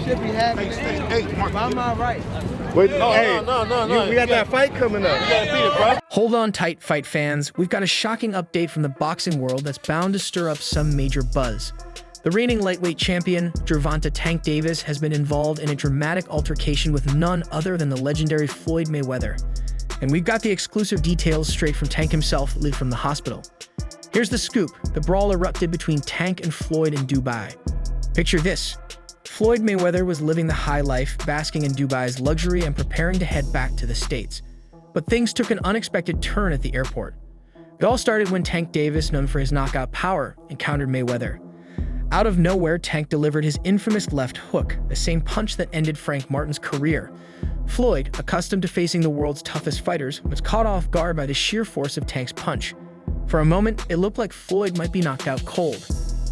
should be happy. Why am I right? Wait, No. we got that fight coming up. You gotta beat it, bro. Hold on tight, fight fans. We've got a shocking update from the boxing world that's bound to stir up some major buzz. The reigning lightweight champion, Gervonta "Tank" Davis, has been involved in a dramatic altercation with none other than the legendary Floyd Mayweather. And we've got the exclusive details straight from Tank himself, live from the hospital. Here's the scoop. The brawl erupted between Tank and Floyd in Dubai. Picture this. Floyd Mayweather was living the high life, basking in Dubai's luxury and preparing to head back to the States. But things took an unexpected turn at the airport. It all started when Tank Davis, known for his knockout power, encountered Mayweather. Out of nowhere, Tank delivered his infamous left hook, the same punch that ended Frank Martin's career. Floyd, accustomed to facing the world's toughest fighters, was caught off guard by the sheer force of Tank's punch. For a moment, it looked like Floyd might be knocked out cold.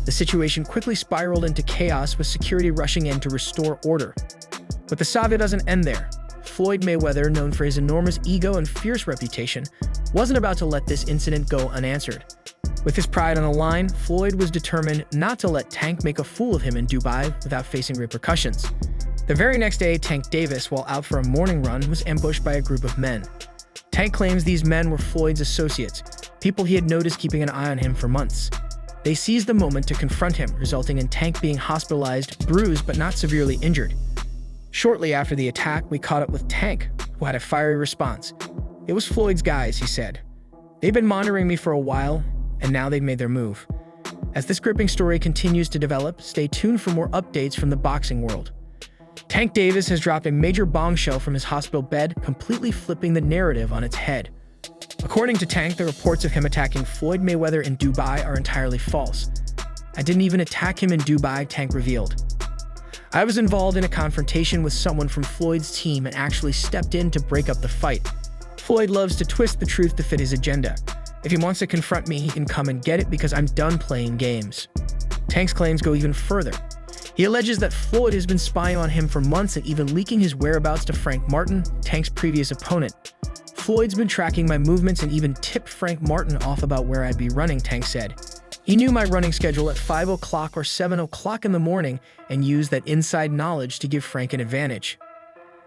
The situation quickly spiraled into chaos, with security rushing in to restore order. But the saga doesn't end there. Floyd Mayweather, known for his enormous ego and fierce reputation, wasn't about to let this incident go unanswered. With his pride on the line, Floyd was determined not to let Tank make a fool of him in Dubai without facing repercussions. The very next day, Tank Davis, while out for a morning run, was ambushed by a group of men. Tank claims these men were Floyd's associates, people he had noticed keeping an eye on him for months. They seized the moment to confront him, resulting in Tank being hospitalized, bruised but not severely injured. Shortly after the attack, we caught up with Tank, who had a fiery response. "It was Floyd's guys," he said. "They've been monitoring me for a while, and now they've made their move." As this gripping story continues to develop, stay tuned for more updates from the boxing world. Tank Davis has dropped a major bombshell from his hospital bed, completely flipping the narrative on its head. According to Tank, the reports of him attacking Floyd Mayweather in Dubai are entirely false. "I didn't even attack him in Dubai," Tank revealed. "I was involved in a confrontation with someone from Floyd's team and actually stepped in to break up the fight. Floyd loves to twist the truth to fit his agenda. If he wants to confront me, he can come and get it because I'm done playing games." Tank's claims go even further. He alleges that Floyd has been spying on him for months and even leaking his whereabouts to Frank Martin, Tank's previous opponent. "Floyd's been tracking my movements and even tipped Frank Martin off about where I'd be running," Tank said. "He knew my running schedule at 5 o'clock or 7 o'clock in the morning and used that inside knowledge to give Frank an advantage."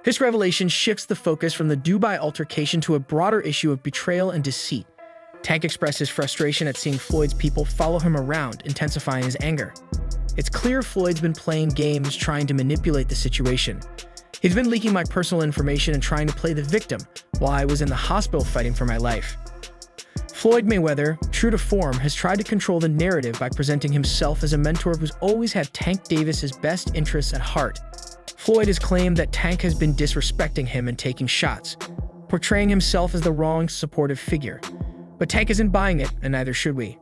This revelation shifts the focus from the Dubai altercation to a broader issue of betrayal and deceit. Tank expressed his frustration at seeing Floyd's people follow him around, intensifying his anger. "It's clear Floyd's been playing games, trying to manipulate the situation. He's been leaking my personal information and trying to play the victim while I was in the hospital fighting for my life." Floyd Mayweather, true to form, has tried to control the narrative by presenting himself as a mentor who's always had Tank Davis's best interests at heart. Floyd has claimed that Tank has been disrespecting him and taking shots, portraying himself as the wrong supportive figure. But Tank isn't buying it, and neither should we.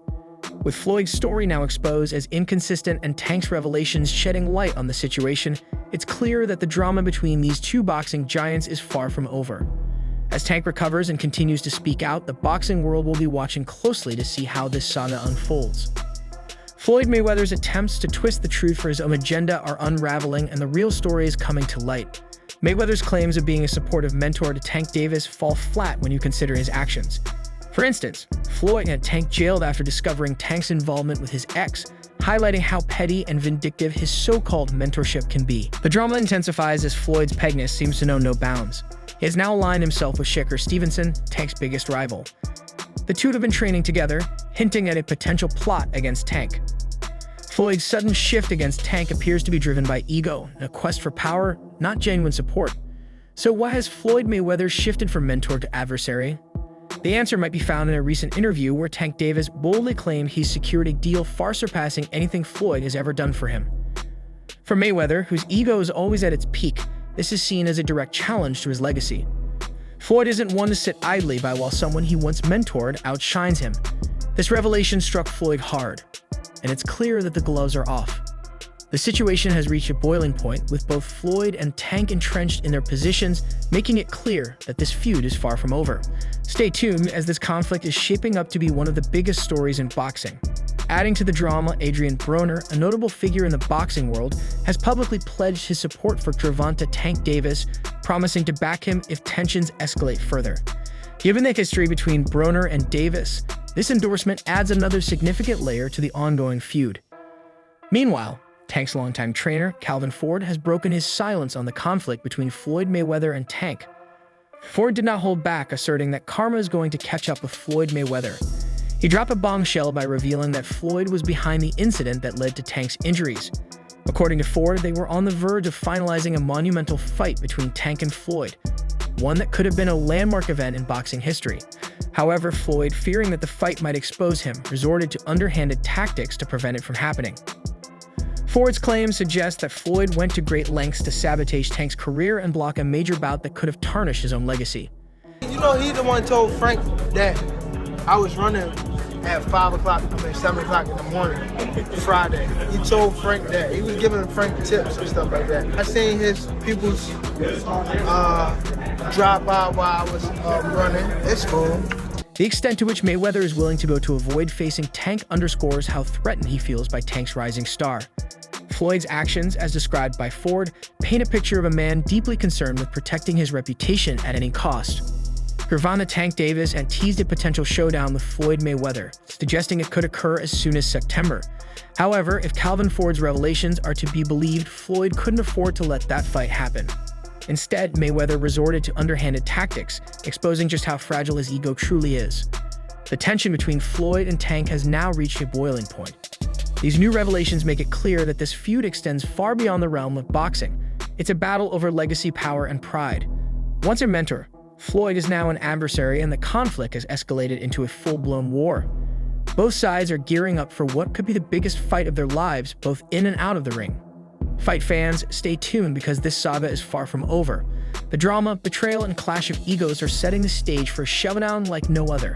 With Floyd's story now exposed as inconsistent and Tank's revelations shedding light on the situation, it's clear that the drama between these two boxing giants is far from over. As Tank recovers and continues to speak out, the boxing world will be watching closely to see how this saga unfolds. Floyd Mayweather's attempts to twist the truth for his own agenda are unraveling, and the real story is coming to light. Mayweather's claims of being a supportive mentor to Tank Davis fall flat when you consider his actions. For instance, Floyd had Tank jailed after discovering Tank's involvement with his ex, highlighting how petty and vindictive his so-called mentorship can be. The drama intensifies as Floyd's pettiness seems to know no bounds. He has now aligned himself with Shakur Stevenson, Tank's biggest rival. The two have been training together, hinting at a potential plot against Tank. Floyd's sudden shift against Tank appears to be driven by ego and a quest for power, not genuine support. So why has Floyd Mayweather shifted from mentor to adversary? The answer might be found in a recent interview where Tank Davis boldly claimed he's secured a deal far surpassing anything Floyd has ever done for him. For Mayweather, whose ego is always at its peak, this is seen as a direct challenge to his legacy. Floyd isn't one to sit idly by while someone he once mentored outshines him. This revelation struck Floyd hard, and it's clear that the gloves are off. The situation has reached a boiling point, with both Floyd and Tank entrenched in their positions, making it clear that this feud is far from over. Stay tuned, as this conflict is shaping up to be one of the biggest stories in boxing. Adding to the drama, Adrian Broner, a notable figure in the boxing world, has publicly pledged his support for Gervonta "Tank" Davis, promising to back him if tensions escalate further. Given the history between Broner and Davis, this endorsement adds another significant layer to the ongoing feud. Meanwhile, Tank's longtime trainer, Calvin Ford, has broken his silence on the conflict between Floyd Mayweather and Tank. Ford did not hold back, asserting that karma is going to catch up with Floyd Mayweather. He dropped a bombshell by revealing that Floyd was behind the incident that led to Tank's injuries. According to Ford, they were on the verge of finalizing a monumental fight between Tank and Floyd, one that could have been a landmark event in boxing history. However, Floyd, fearing that the fight might expose him, resorted to underhanded tactics to prevent it from happening. Ford's claims suggest that Floyd went to great lengths to sabotage Tank's career and block a major bout that could have tarnished his own legacy. You know, he the one told Frank that I was running at 7 o'clock in the morning, Friday. He told Frank that. He was giving Frank tips and stuff like that. I seen his people's drop by while I was running. It's cool. The extent to which Mayweather is willing to go to avoid facing Tank underscores how threatened he feels by Tank's rising star. Floyd's actions, as described by Ford, paint a picture of a man deeply concerned with protecting his reputation at any cost. Gervonta "Tank" Davis and teased a potential showdown with Floyd Mayweather, suggesting it could occur as soon as September. However, if Calvin Ford's revelations are to be believed, Floyd couldn't afford to let that fight happen. Instead, Mayweather resorted to underhanded tactics, exposing just how fragile his ego truly is. The tension between Floyd and Tank has now reached a boiling point. These new revelations make it clear that this feud extends far beyond the realm of boxing. It's a battle over legacy, power, and pride. Once a mentor, Floyd is now an adversary, and the conflict has escalated into a full-blown war. Both sides are gearing up for what could be the biggest fight of their lives, both in and out of the ring. Fight fans, stay tuned because this saga is far from over. The drama, betrayal, and clash of egos are setting the stage for a showdown like no other.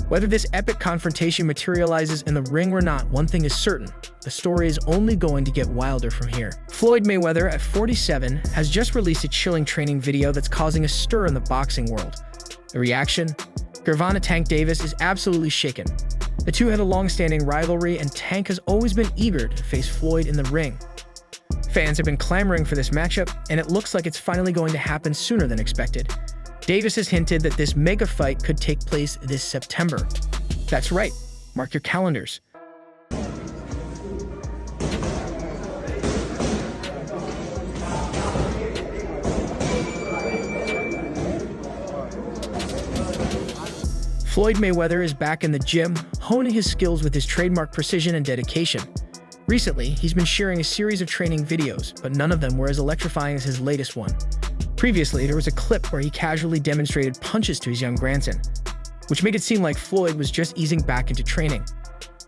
Whether this epic confrontation materializes in the ring or not, one thing is certain: the story is only going to get wilder from here. Floyd Mayweather, at 47, has just released a chilling training video that's causing a stir in the boxing world. The reaction? Gervonta "Tank" Davis is absolutely shaken. The two had a long-standing rivalry, and Tank has always been eager to face Floyd in the ring. Fans have been clamoring for this matchup, and it looks like it's finally going to happen sooner than expected. Davis has hinted that this mega fight could take place this September. That's right, mark your calendars. Floyd Mayweather is back in the gym, honing his skills with his trademark precision and dedication. Recently, he's been sharing a series of training videos, but none of them were as electrifying as his latest one. Previously, there was a clip where he casually demonstrated punches to his young grandson, which made it seem like Floyd was just easing back into training.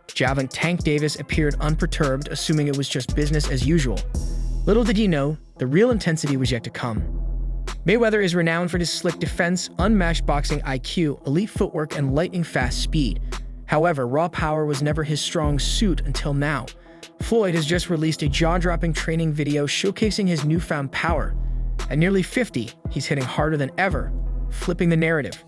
Gervonta "Tank" Davis appeared unperturbed, assuming it was just business as usual. Little did he know, the real intensity was yet to come. Mayweather is renowned for his slick defense, unmatched boxing IQ, elite footwork, and lightning-fast speed. However, raw power was never his strong suit until now. Floyd has just released a jaw-dropping training video showcasing his newfound power. At nearly 50, he's hitting harder than ever, flipping the narrative.